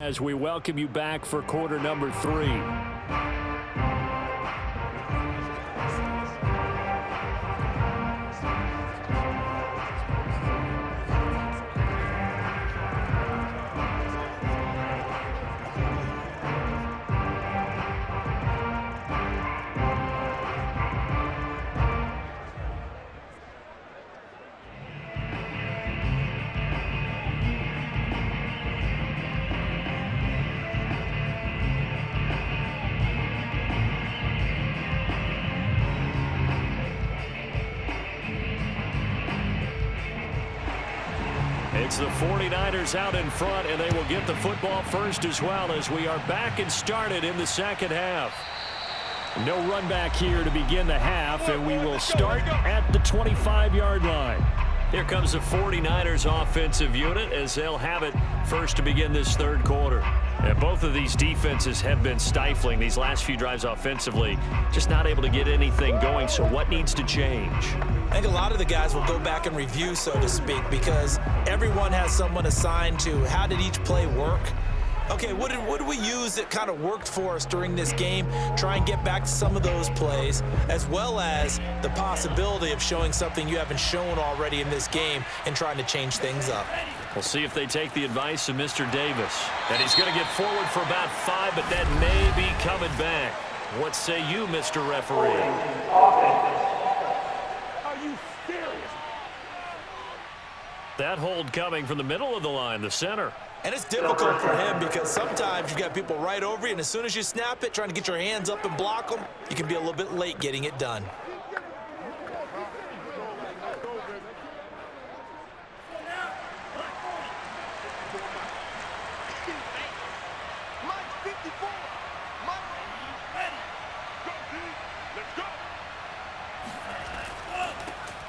As we welcome you back for quarter number 3. It's the 49ers out in front, and they will get the football first as well as we are back and started in the second half. No run back here to begin the half, and we will start at the 25-yard line. Here comes the 49ers offensive unit as they'll have it first to begin this third quarter. And both of these defenses have been stifling these last few drives offensively, just not able to get anything going. So what needs to change? I think a lot of the guys will go back and review, so to speak, because everyone has someone assigned to how did each play work. Okay, what did we use that kind of worked for us during this game? Try and get back to some of those plays, as well as the possibility of showing something you haven't shown already in this game and trying to change things up. We'll see if they take the advice of Mr. Davis. And he's going to get forward for about 5, but that may be coming back. What say you, Mr. Referee? Are you serious? That hold coming from the middle of the line, the center. And it's difficult for him because sometimes you've got people right over you, and as soon as you snap it, trying to get your hands up and block them, you can be a little bit late getting it done.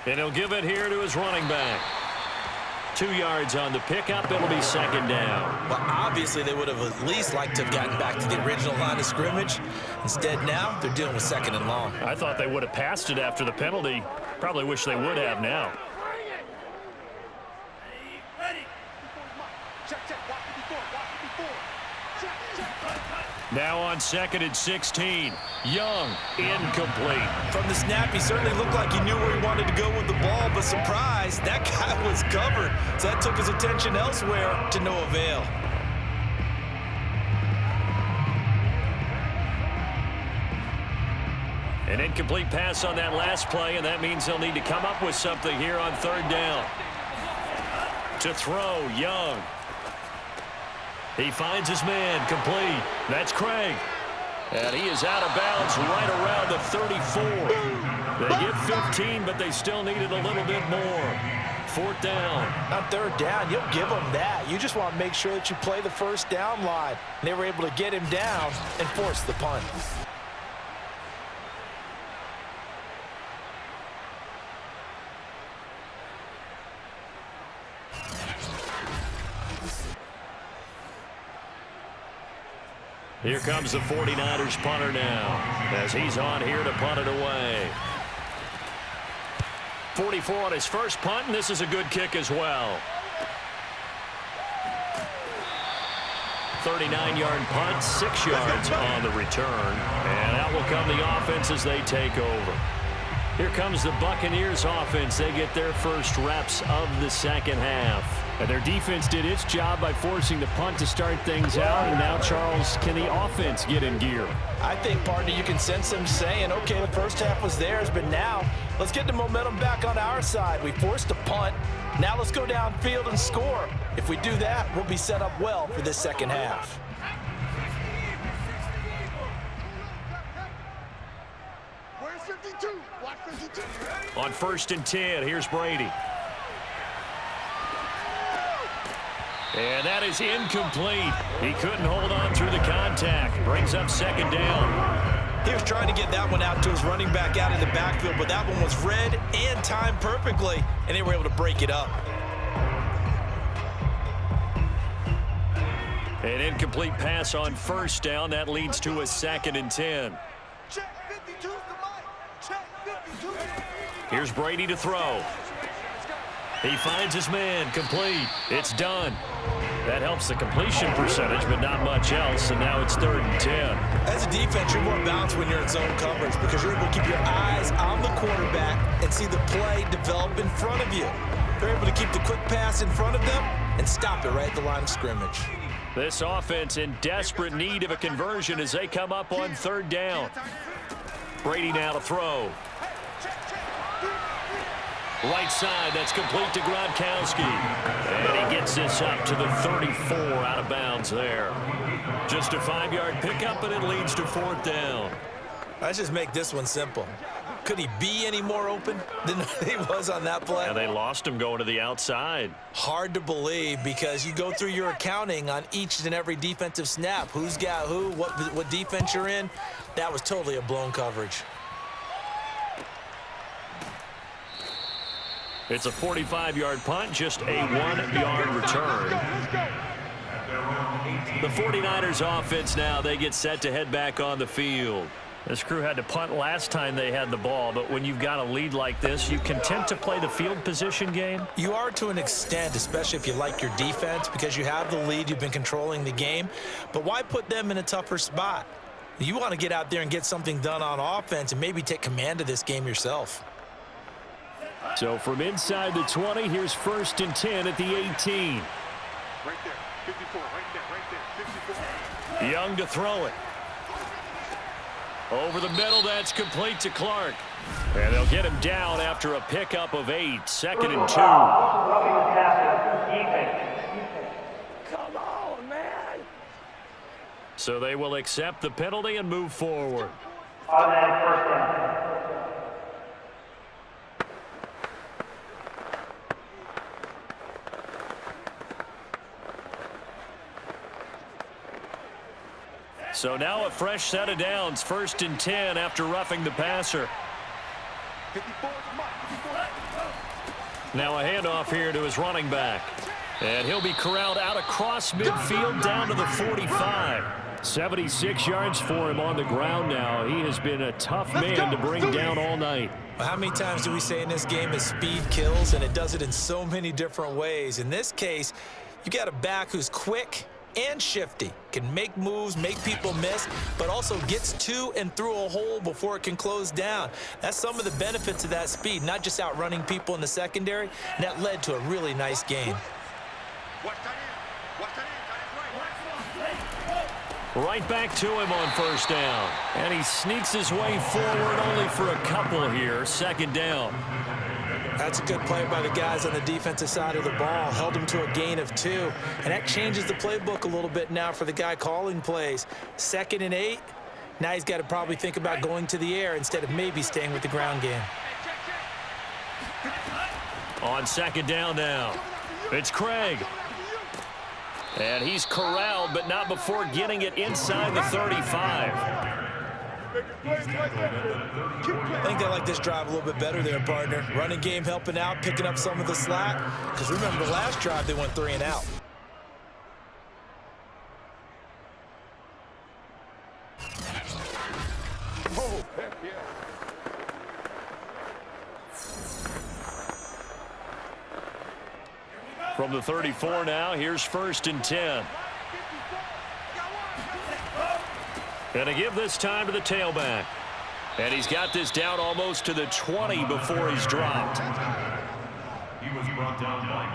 And he'll give it here to his running back. 2 yards on the pickup. It'll be second down. Well, obviously they would have at least liked to have gotten back to the original line of scrimmage. Instead now they're dealing with second and long. I thought they would have passed it after the penalty. Probably wish they would have now. Now on 2nd and 16. Young, incomplete. From the snap, he certainly looked like he knew where he wanted to go with the ball, but surprise, that guy was covered. So that took his attention elsewhere to no avail. An incomplete pass on that last play, and that means they'll need to come up with something here on 3rd down. To throw, Young. He finds his man, complete. That's Craig. And he is out of bounds right around the 34. They get 15, but they still needed a little bit more. 4th down. On 3rd down, you'll give them that. You just want to make sure that you play the first down line. And they were able to get him down and force the punt. Here comes the 49ers punter now as he's on here to punt it away. 44 on his first punt, and this is a good kick as well. 39-yard punt, 6 yards on the return. And out will come the offense as they take over. Here comes the Buccaneers offense. They get their first reps of the second half. And their defense did its job by forcing the punt to start things out. And now, Charles, can the offense get in gear? I think, partner, you can sense them saying, okay, the first half was theirs, but now let's get the momentum back on our side. We forced a punt. Now let's go downfield and score. If we do that, we'll be set up well for this second half. Where's 52? Watch 52. On 1st and 10, here's Brady. And that is incomplete. He couldn't hold on through the contact. Brings up 2nd down. He was trying to get that one out to his running back out of the backfield, but that one was read and timed perfectly, and they were able to break it up. An incomplete pass on 1st down. That leads to a 2nd and 10. Check 52's the mic. Check 52. Here's Brady to throw. He finds his man, complete. It's done. That helps the completion percentage, but not much else, and now it's 3rd and 10. As a defense, you're more balanced when you're in zone coverage because you're able to keep your eyes on the quarterback and see the play develop in front of you. They're able to keep the quick pass in front of them and stop it right at the line of scrimmage. This offense in desperate need of a conversion as they come up on 3rd down. Brady now to throw. Right side, that's complete to Gronkowski. And he gets this up to the 34 out of bounds there. Just a 5-yard pickup, and it leads to 4th down. Let's just make this one simple. Could he be any more open than he was on that play? And they lost him going to the outside. Hard to believe because you go through your accounting on each and every defensive snap. Who's got who, what defense you're in. That was totally a blown coverage. It's a 45-yard punt, just a 1-yard return. The 49ers offense now, they get set to head back on the field. This crew had to punt last time they had the ball, but when you've got a lead like this, you content to play the field position game? You are to an extent, especially if you like your defense, because you have the lead, you've been controlling the game. But why put them in a tougher spot? You want to get out there and get something done on offense and maybe take command of this game yourself. So from inside the 20, here's 1st and 10 at the 18. Right there, 54, right there, 54. Young to throw it. Over the middle, that's complete to Clark. And they'll get him down after a pickup of 8, 2nd and 2. Come on, man. So they will accept the penalty and move forward. Automatic 1st down. So now a fresh set of downs, 1st and 10 after roughing the passer. 54 is Mike. 54. Now a handoff here to his running back. And he'll be corralled out across midfield down to the 45. 76 yards for him on the ground now. He has been a tough man to bring down all night. Well, how many times do we say in this game is speed kills, and it does it in so many different ways. In this case, you got a back who's quick and shifty, can make moves, make people miss, but also gets to and through a hole before it can close down. That's some of the benefits of that speed, not just outrunning people in the secondary, and that led to a really nice game. Watch that in. Watch that in. Right back to him on 1st down. And he sneaks his way forward only for a couple here, 2nd down. That's a good play by the guys on the defensive side of the ball. Held him to a gain of 2. And that changes the playbook a little bit now for the guy calling plays. 2nd and 8. Now he's got to probably think about going to the air instead of maybe staying with the ground game. On 2nd down now, it's Craig. And he's corralled, but not before getting it inside the 35. I think they like this drive a little bit better there, partner. Running game helping out, picking up some of the slack. Because remember, the last drive they went 3 and out. Oh, heck yeah. From the 34 now, here's 1st and 10. And to give this time to the tailback. And he's got this down almost to the 20 before he's dropped.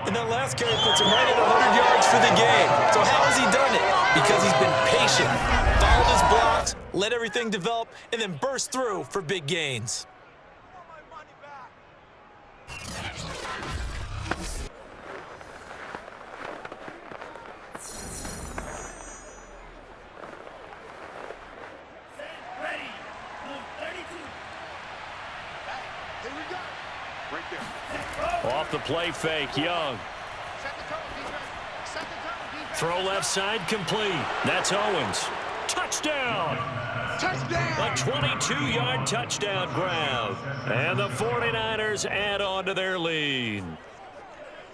And that last carry puts him right at 100 yards for the game. So how has he done it? Because he's been patient, followed his blocks, let everything develop, and then burst through for big gains. Off the play fake, Young. Throw left side complete. That's Owens. Touchdown! Touchdown! A 22-yard touchdown grab. And the 49ers add on to their lead.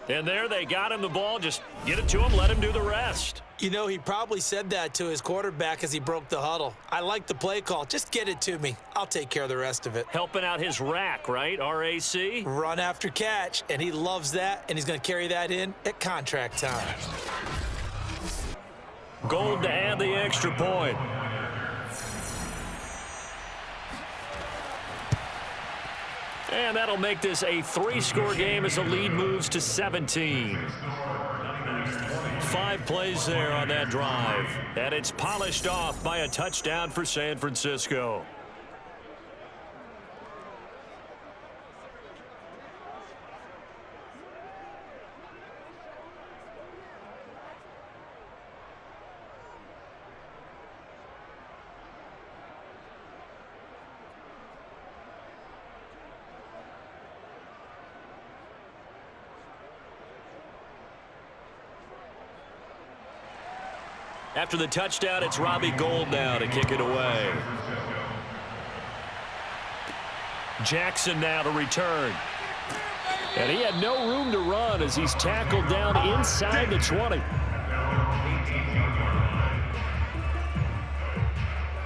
And there they got him the ball. Just get it to him, let him do the rest. You know, he probably said that to his quarterback as he broke the huddle. I like the play call. Just get it to me. I'll take care of the rest of it. Helping out his rack, right? RAC? Run after catch, and he loves that, and he's going to carry that in at contract time. Gold to add the extra point. And that'll make this a 3-score game as the lead moves to 17. 5 plays there on that drive. And it's polished off by a touchdown for San Francisco. After the touchdown, it's Robbie Gould now to kick it away. Jackson now to return. And he had no room to run as he's tackled down inside the 20.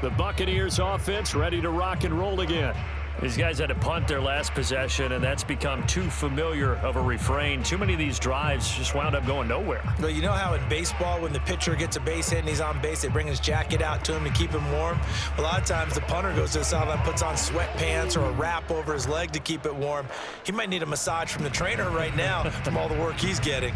The Buccaneers offense ready to rock and roll again. These guys had to punt their last possession, and that's become too familiar of a refrain. Too many of these drives just wound up going nowhere. Well, you know how in baseball, when the pitcher gets a base hit and he's on base, they bring his jacket out to him to keep him warm? A lot of times the punter goes to the sideline, puts on sweatpants or a wrap over his leg to keep it warm. He might need a massage from the trainer right now from all the work he's getting.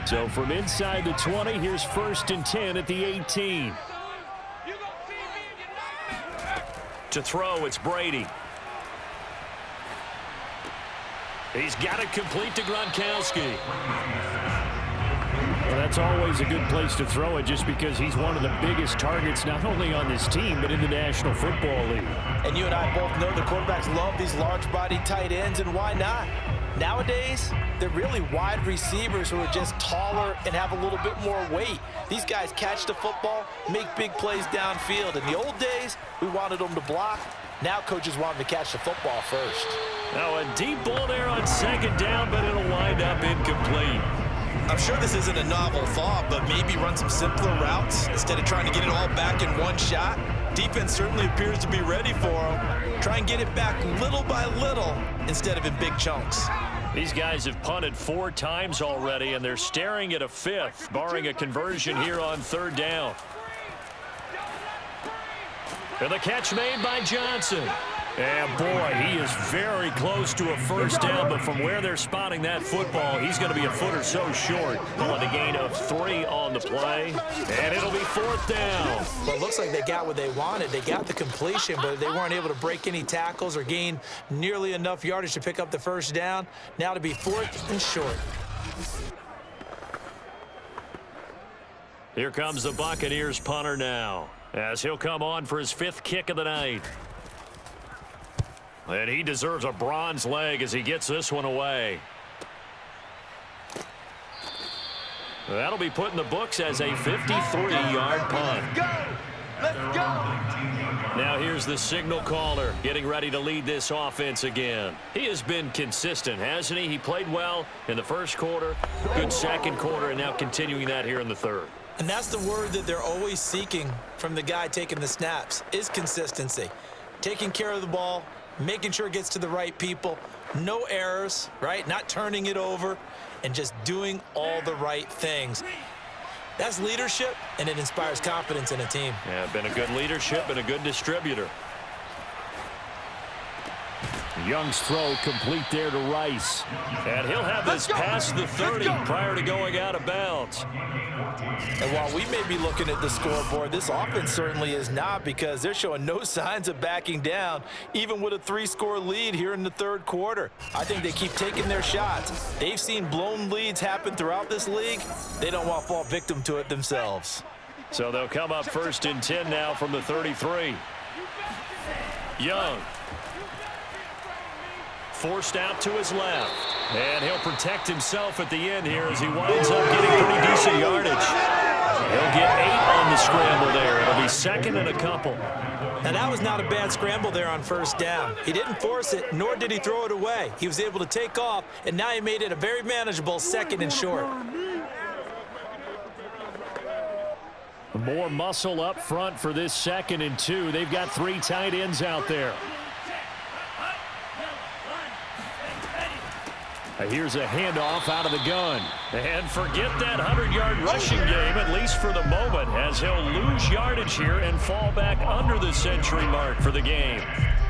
So from inside the 20, here's 1st and 10 at the 18. To throw, it's Brady. He's got it complete to Gronkowski. Well, that's always a good place to throw it just because he's one of the biggest targets not only on this team but in the National Football League. And you and I both know the quarterbacks love these large-body tight ends, and why not? Nowadays, they're really wide receivers who are just taller and have a little bit more weight. These guys catch the football, make big plays downfield. In the old days, we wanted them to block. Now coaches want them to catch the football first. Now a deep ball there on 2nd down, but it'll wind up incomplete. I'm sure this isn't a novel thought, but maybe run some simpler routes instead of trying to get it all back in one shot. Defense certainly appears to be ready for them. Try and get it back little by little instead of in big chunks. These guys have punted 4 times already, and they're staring at a 5th, barring a conversion here on 3rd down. And the catch made by Johnson. And boy, he is very close to a 1st down, but from where they're spotting that football, he's going to be a foot or so short. On a gain of 3 on the play, and it'll be 4th down. Well, it looks like they got what they wanted. They got the completion, but they weren't able to break any tackles or gain nearly enough yardage to pick up the 1st down. Now to be 4th and short. Here comes the Buccaneers punter now, as he'll come on for his 5th kick of the night. And he deserves a bronze leg as he gets this one away. That'll be put in the books as a 53-yard punt. Let's go! Let's go! Now here's the signal caller getting ready to lead this offense again. He has been consistent, hasn't he? He played well in the 1st quarter, good 2nd quarter, and now continuing that here in the 3rd. And that's the word that they're always seeking from the guy taking the snaps, is consistency. Taking care of the ball, making sure it gets to the right people, no errors, right? Not turning it over, and just doing all the right things. That's leadership, and it inspires confidence in a team. Yeah, been a good leadership and a good distributor. Young's throw complete there to Rice. And he'll have this past the 30 prior to going out of bounds. And while we may be looking at the scoreboard, this offense certainly is not, because they're showing no signs of backing down, even with a 3-score lead here in the 3rd quarter. I think they keep taking their shots. They've seen blown leads happen throughout this league. They don't want to fall victim to it themselves. So they'll come up 1st and 10 now from the 33. Young. Forced out to his left. And he'll protect himself at the end here as he winds up getting pretty decent yardage. He'll get 8 on the scramble there. It'll be 2nd and a couple. Now, that was not a bad scramble there on 1st down. He didn't force it, nor did he throw it away. He was able to take off, and now he made it a very manageable 2nd and short. More muscle up front for this 2nd and 2. They've got 3 tight ends out there. Here's a handoff out of the gun. And forget that 100-yard rushing game, at least for the moment, as he'll lose yardage here and fall back under the century mark for the game.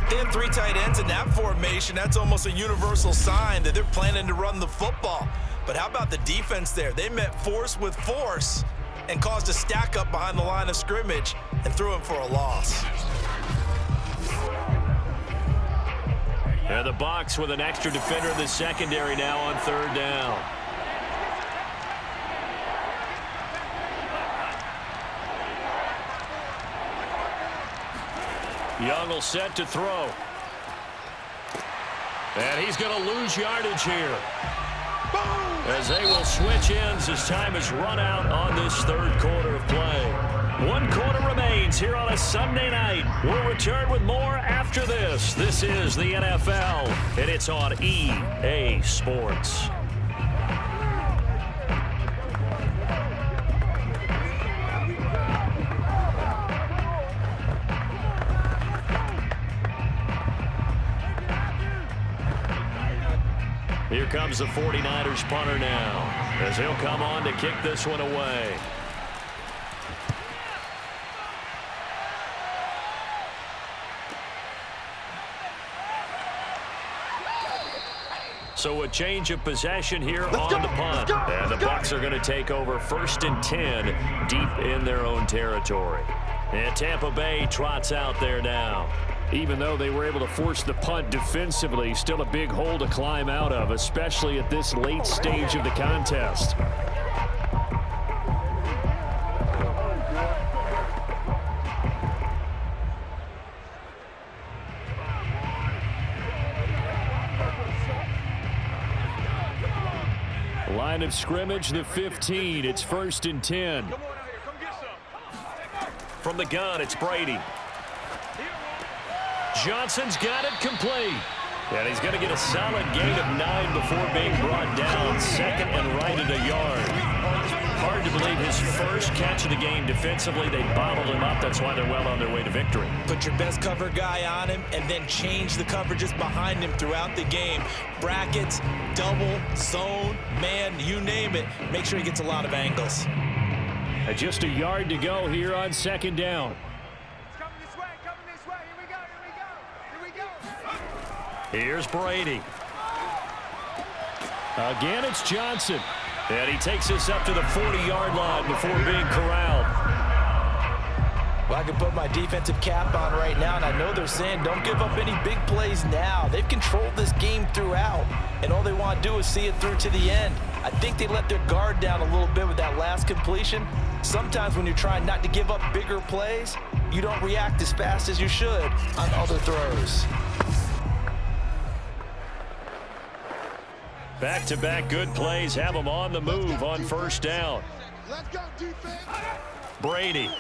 They have 3 tight ends in that formation. That's almost a universal sign that they're planning to run the football. But how about the defense there? They met force with force and caused a stack up behind the line of scrimmage and threw him for a loss. And the Bucs with an extra defender in the secondary now on 3rd down. Young will set to throw. And he's going to lose yardage here, as they will switch ends as time is run out on this 3rd quarter of play. 1 quarter remains here on a Sunday night. We'll return with more after this. This is the NFL, and it's on EA Sports. Here comes the 49ers punter now, as he'll come on to kick this one away. So a change of possession here on the punt. And the Bucs are going to take over 1st and 10 deep in their own territory. And Tampa Bay trots out there now. Even though they were able to force the punt defensively, still a big hole to climb out of, especially at this late stage of the contest. Line of scrimmage, the 15. It's 1st and 10. From the gun, it's Brady. Johnson's got it complete. And he's going to get a solid gain of 9 before being brought down. 2nd and right at a yard. Hard to believe his first catch of the game defensively. They bottled him up. That's why they're well on their way to victory. Put your best cover guy on him and then change the coverages behind him throughout the game. Brackets, double, zone, man, you name it. Make sure he gets a lot of angles. Just a yard to go here on 2nd down. Coming this way. Here we go. Here's Brady. Again, it's Johnson. And he takes us up to the 40-yard line before being corralled. Well, I can put my defensive cap on right now, and I know they're saying don't give up any big plays now. They've controlled this game throughout, and all they want to do is see it through to the end. I think they let their guard down a little bit with that last completion. Sometimes when you're trying not to give up bigger plays, you don't react as fast as you should on other throws. Back-to-back good plays have them on the move on 1st down. Let's go, defense. Brady.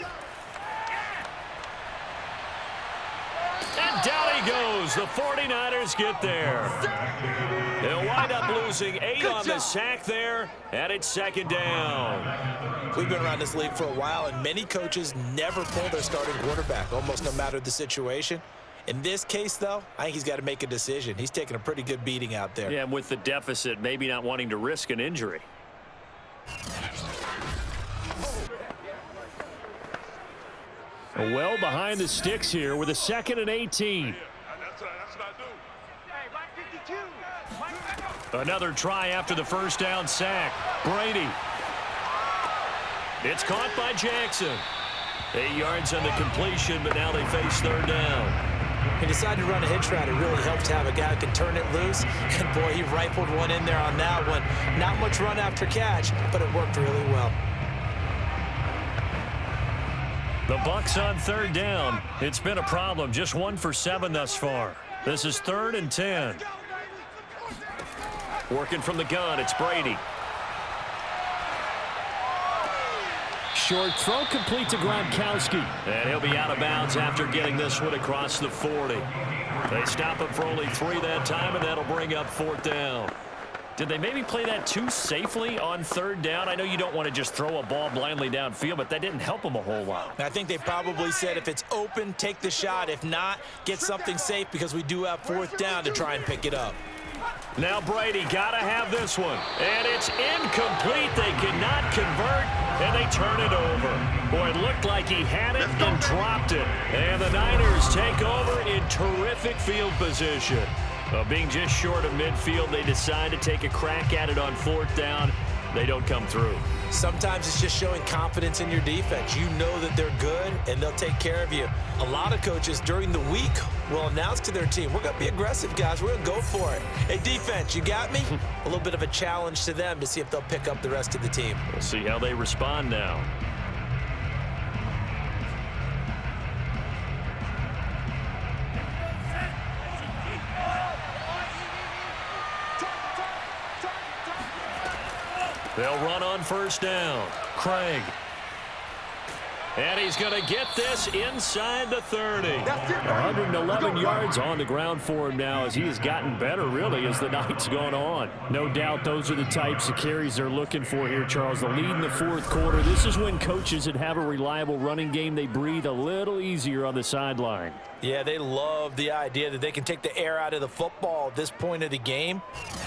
And down he goes. The 49ers get there. They'll wind up losing 8 on the sack there, and it's 2nd down. We've been around this league for a while, and many coaches never pull their starting quarterback, almost no matter the situation. In this case, though, I think he's got to make a decision. He's taking a pretty good beating out there. Yeah, and with the deficit, maybe not wanting to risk an injury. Well behind the sticks here with a 2nd and 18. That's what I do. Another try after the 1st down sack. Brady. It's caught by Jackson. 8 yards on the completion, but now they face 3rd down. He decided to run a hitch route. It really helped to have a guy who can turn it loose. And, boy, he rifled one in there on that one. Not much run after catch, but it worked really well. The Bucs on 3rd down. It's been a problem. Just 1 for 7 thus far. This is 3rd and 10. Working from the gun, it's Brady. Short throw complete to Gronkowski. And he'll be out of bounds after getting this one across the 40. They stop him for only 3 that time, and that'll bring up 4th down. Did they maybe play that too safely on 3rd down? I know you don't want to just throw a ball blindly downfield, but that didn't help them a whole lot. I think they probably said if it's open, take the shot. If not, get something safe because we do have 4th down to try and pick it up. Now Brady got to have this one. And it's incomplete. They cannot convert, and they turn it over. Boy, it looked like he had it and dropped it. And the Niners take over in terrific field position. Being just short of midfield, they decide to take a crack at it on 4th down. They don't come through. Sometimes it's just showing confidence in your defense. You know that they're good, and they'll take care of you. A lot of coaches during the week will announce to their team, we're going to be aggressive, guys. We're going to go for it. Hey, defense, you got me? A little bit of a challenge to them to see if they'll pick up the rest of the team. We'll see how they respond now. They'll run on 1st down. Craig. And he's going to get this inside the 30. 111 yards on the ground for him now as he has gotten better, really, as the night's gone on. No doubt those are the types of carries they're looking for here, Charles. The lead in the 4th quarter. This is when coaches that have a reliable running game, they breathe a little easier on the sideline. Yeah, they love the idea that they can take the air out of the football at this point of the game.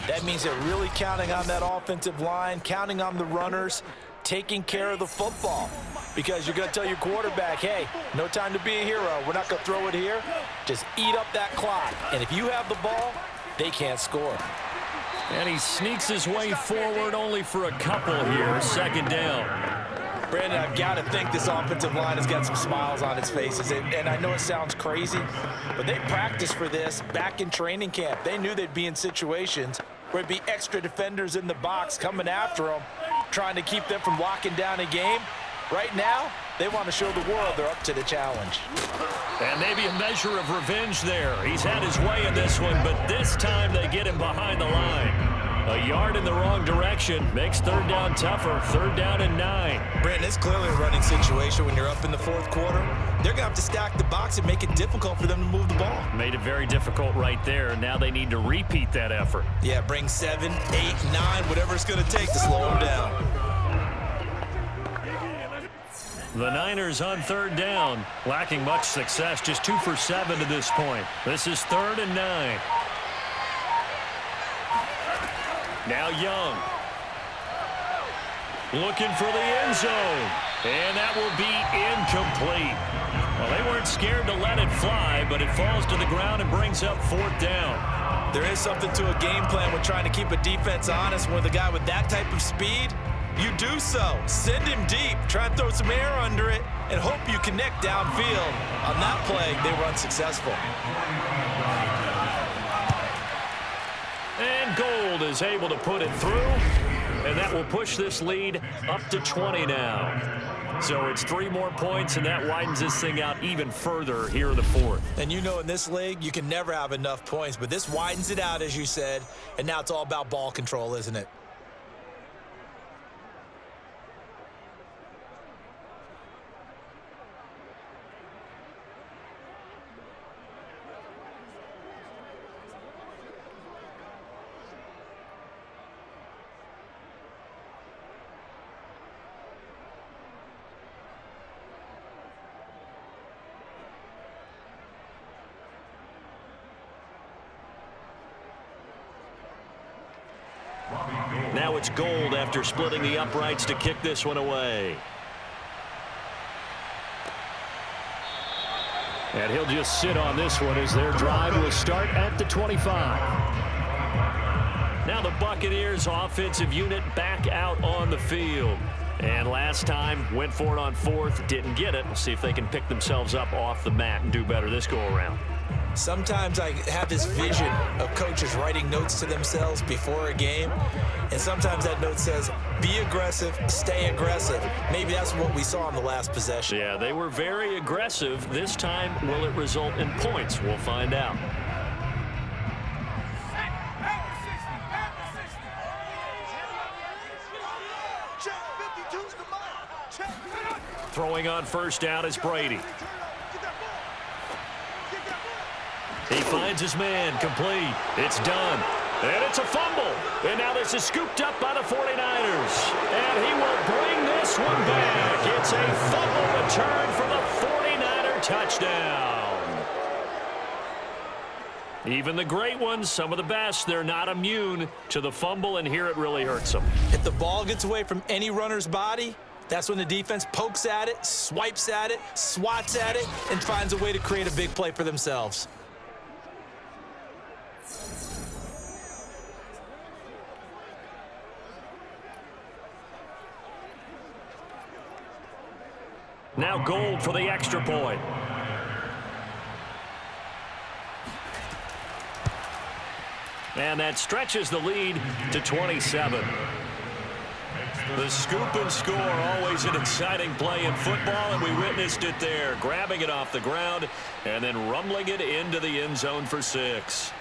That means they're really counting on that offensive line, counting on the runners, taking care of the football. Because you're going to tell your quarterback, hey, no time to be a hero. We're not going to throw it here. Just eat up that clock. And if you have the ball, they can't score. And he sneaks his way forward only for a couple here. 2nd down. Brandon, I've got to think this offensive line has got some smiles on its faces. And I know it sounds crazy, but they practiced for this back in training camp. They knew they'd be in situations where it'd be extra defenders in the box coming after them, trying to keep them from locking down a game. Right now, they want to show the world they're up to the challenge. And maybe a measure of revenge there. He's had his way in this one, but this time they get him behind the line. A yard in the wrong direction makes 3rd down tougher. 3rd down and 9. Brandon, it's clearly a running situation when you're up in the 4th quarter. They're going to have to stack the box and make it difficult for them to move the ball. Made it very difficult right there. Now they need to repeat that effort. Yeah, bring 7, 8, 9, whatever it's going to take to slow them down. The Niners on 3rd down, lacking much success, just 2 for 7 to this point. This is 3rd and 9. Now Young. Looking for the end zone. And that will be incomplete. Well, they weren't scared to let it fly, but it falls to the ground and brings up 4th down. There is something to a game plan with trying to keep a defense honest. With a guy with that type of speed, you do so. Send him deep. Try and throw some air under it and hope you connect downfield. On that play, they were unsuccessful. And Gold is able to put it through, and that will push this lead up to 20 now. So it's 3 more points, and that widens this thing out even further here in the 4th. And you know in this league, you can never have enough points, but this widens it out, as you said, and now it's all about ball control, isn't it? Now it's Gold after splitting the uprights to kick this one away. And he'll just sit on this one as their drive will start at the 25. Now the Buccaneers offensive unit back out on the field. And last time went for it on 4th, didn't get it. We'll see if they can pick themselves up off the mat and do better this go around. Sometimes I have this vision of coaches writing notes to themselves before a game, and sometimes that note says, be aggressive, stay aggressive. Maybe that's what we saw in the last possession. Yeah, they were very aggressive. This time, will it result in points? We'll find out. Throwing on 1st down is Brady. He finds his man, complete. It's done. And it's a fumble. And now this is scooped up by the 49ers. And he will bring this one back. It's a fumble return for the 49er touchdown. Even the great ones, some of the best, they're not immune to the fumble, and here it really hurts them. If the ball gets away from any runner's body, that's when the defense pokes at it, swipes at it, swats at it, and finds a way to create a big play for themselves. Now Gold for the extra point. And that stretches the lead to 27. The scoop and score, always an exciting play in football, and we witnessed it there, grabbing it off the ground and then rumbling it into the end zone for 6.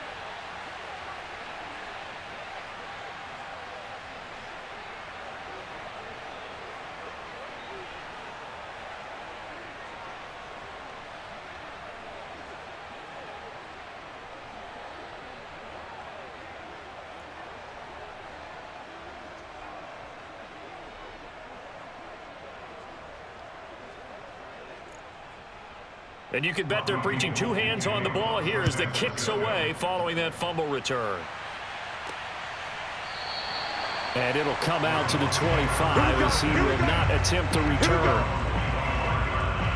And you can bet they're preaching 2 hands on the ball here as the kicks away following that fumble return. And it'll come out to the 25 as he will not attempt to return.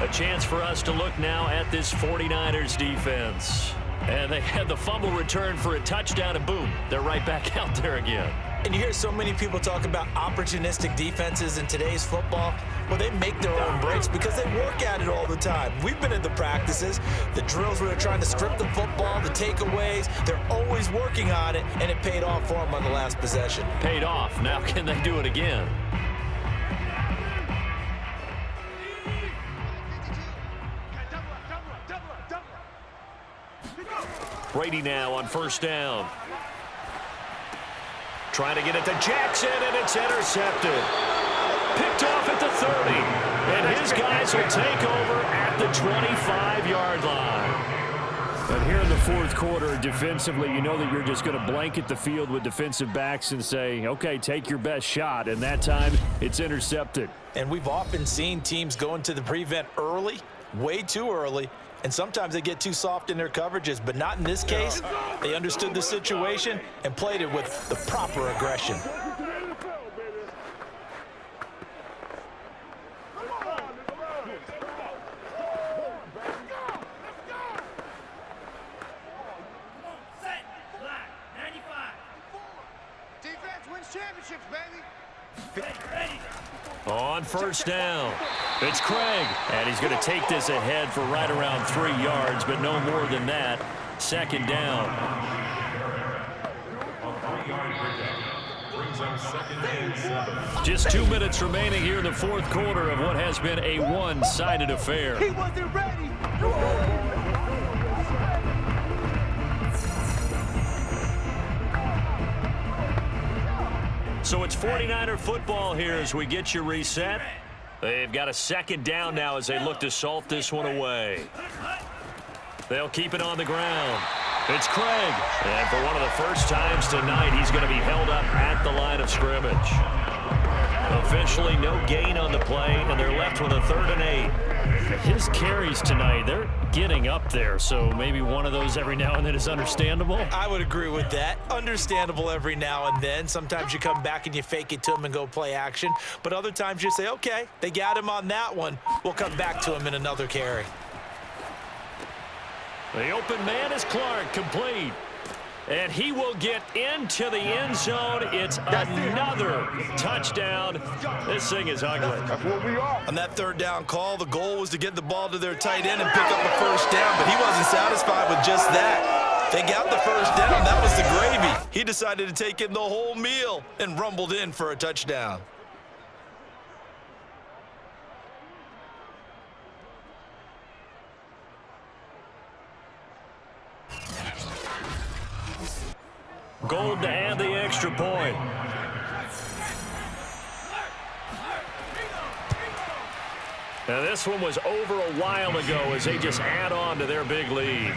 A chance for us to look now at this 49ers defense. And they had the fumble return for a touchdown, and boom, they're right back out there again. And you hear so many people talk about opportunistic defenses in today's football. Well, they make their own breaks because they work at it all the time. We've been at the practices, the drills where they're trying to strip the football, the takeaways. They're always working on it, and it paid off for them on the last possession. Paid off. Now can they do it again? Brady now on first down. Trying to get it to Jackson, and it's intercepted. Picked off at the 30. And his guys will take over at the 25-yard line. And here in the fourth quarter, defensively, you know that you're just going to blanket the field with defensive backs and say, okay, take your best shot. And that time, it's intercepted. And we've often seen teams go into the prevent early, way too early, and sometimes they get too soft in their coverages, but not in this case. They understood the situation and played it with the proper aggression. Defense wins championships, baby. On first down, it's Craig, and he's going to take this ahead for right around 3 yards, but no more than that. Second down. Just 2 minutes remaining here in the fourth quarter of what has been a one-sided affair. He wasn't ready. So it's 49er football here as we get you reset. They've got a second down now as they look to salt this one away. They'll keep it on the ground. It's Craig. And for one of the first times tonight, he's going to be held up at the line of scrimmage. Officially no gain on the play, and they're left with a 3rd and 8. His carries tonight, they're getting up there, so maybe one of those every now and then is understandable. I would agree with that. Understandable every now and then. Sometimes you come back and you fake it to him and go play action. But other times you say, okay, they got him on that one. We'll come back to him in another carry. The open man is Clark, complete. And he will get into the end zone. It's another touchdown. This thing is ugly. That's what we are. On that 3rd down call, the goal was to get the ball to their tight end and pick up a first down, but he wasn't satisfied with just that. They got the first down. That was the gravy. He decided to take in the whole meal and rumbled in for a touchdown. Gold to add the extra point. Now this one was over a while ago as they just add on to their big lead.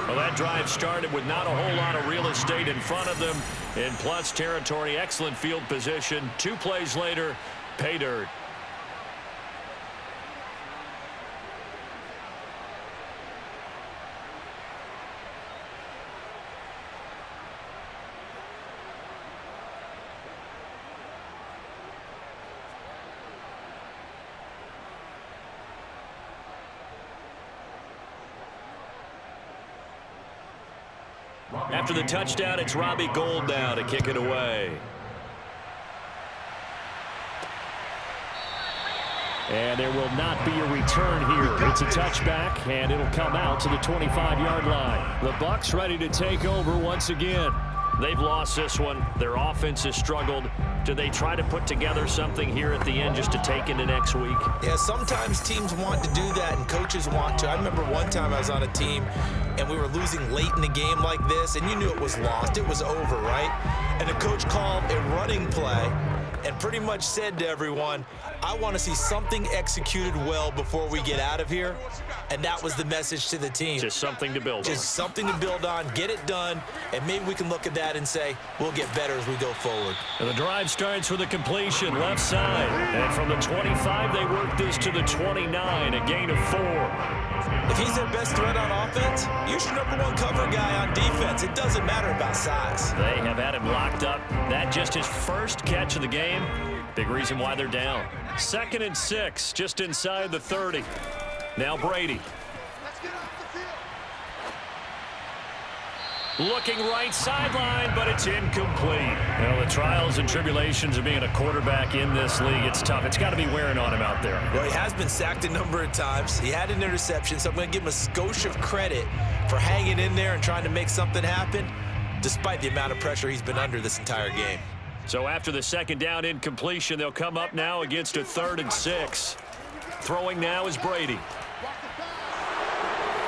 Well, that drive started with not a whole lot of real estate in front of them in plus territory. Excellent field position. 2 plays later, pay dirt. After the touchdown, it's Robbie Gould now to kick it away. And there will not be a return here. It's a touchback, and it'll come out to the 25-yard line. The Bucs ready to take over once again. They've lost this one. Their offense has struggled. Do they try to put together something here at the end just to take into next week? Yeah, sometimes teams want to do that and coaches want to. I remember one time I was on a team and we were losing late in the game like this, and you knew it was lost. It was over, right? And the coach called a running play and pretty much said to everyone, I want to see something executed well before we get out of here. And that was the message to the team. Just something to build on. Just something to build on, get it done, and maybe we can look at that and say, we'll get better as we go forward. And the drive starts with a completion left side. And from the 25, they work this to the 29, a gain of 4. If he's their best threat on offense, use your #1 cover guy on defense. It doesn't matter about size. They have had him locked up. That just his first catch of the game. Big reason why they're down. 2nd and 6, just inside the 30. Now Brady. Let's get off the field. Looking right sideline, but it's incomplete. Well, the trials and tribulations of being a quarterback in this league, it's tough. It's got to be wearing on him out there. Well, he has been sacked a number of times. He had an interception, so I'm going to give him a skosh of credit for hanging in there and trying to make something happen, despite the amount of pressure he's been under this entire game. So after the 2nd down incompletion, they'll come up now against a 3rd and 6. Throwing now is Brady.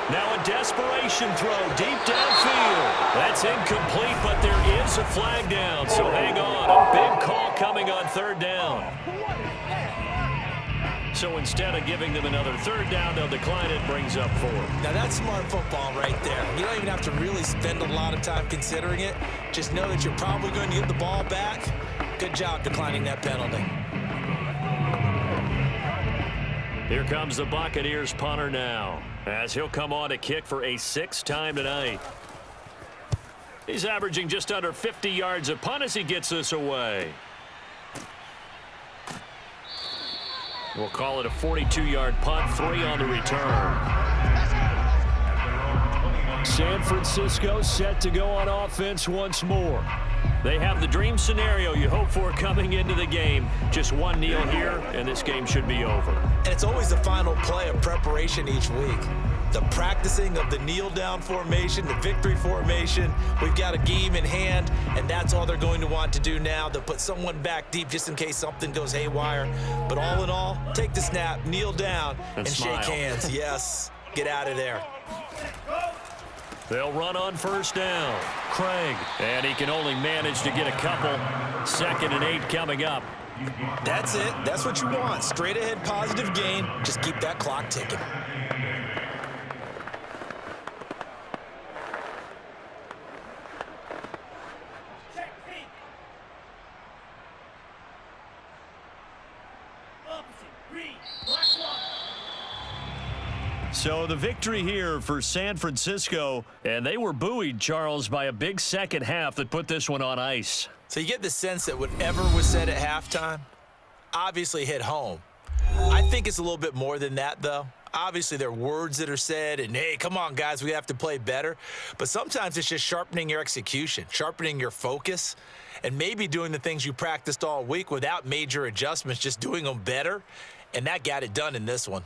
Now a desperation throw deep downfield. That's incomplete, but there is a flag down. So hang on. A big call coming on 3rd down. So instead of giving them another 3rd down, they'll decline it, brings up 4. Now that's smart football right there. You don't even have to really spend a lot of time considering it. Just know that you're probably going to get the ball back. Good job declining that penalty. Here comes the Buccaneers punter now, as he'll come on to kick for a 6th time tonight. He's averaging just under 50 yards a punt as he gets this away. We'll call it a 42-yard punt, 3 on the return. San Francisco set to go on offense once more. They have the dream scenario you hope for coming into the game. Just one kneel here, and this game should be over. And it's always the final play of preparation each week. The practicing of the kneel-down formation, the victory formation. We've got a game in hand, and that's all they're going to want to do now. They'll put someone back deep just in case something goes haywire. But all in all, take the snap, kneel down, and shake hands. Yes, get out of there. They'll run on 1st down. Craig, and he can only manage to get a couple. 2nd and 8 coming up. That's it. That's what you want. Straight ahead positive gain. Just keep that clock ticking. So the victory here for San Francisco, and they were buoyed, Charles, by a big 2nd half that put this one on ice. So you get the sense that whatever was said at halftime obviously hit home. I think it's a little bit more than that, though. Obviously, there are words that are said, and, hey, come on, guys, we have to play better. But sometimes it's just sharpening your execution, sharpening your focus, and maybe doing the things you practiced all week without major adjustments, just doing them better. And that got it done in this one.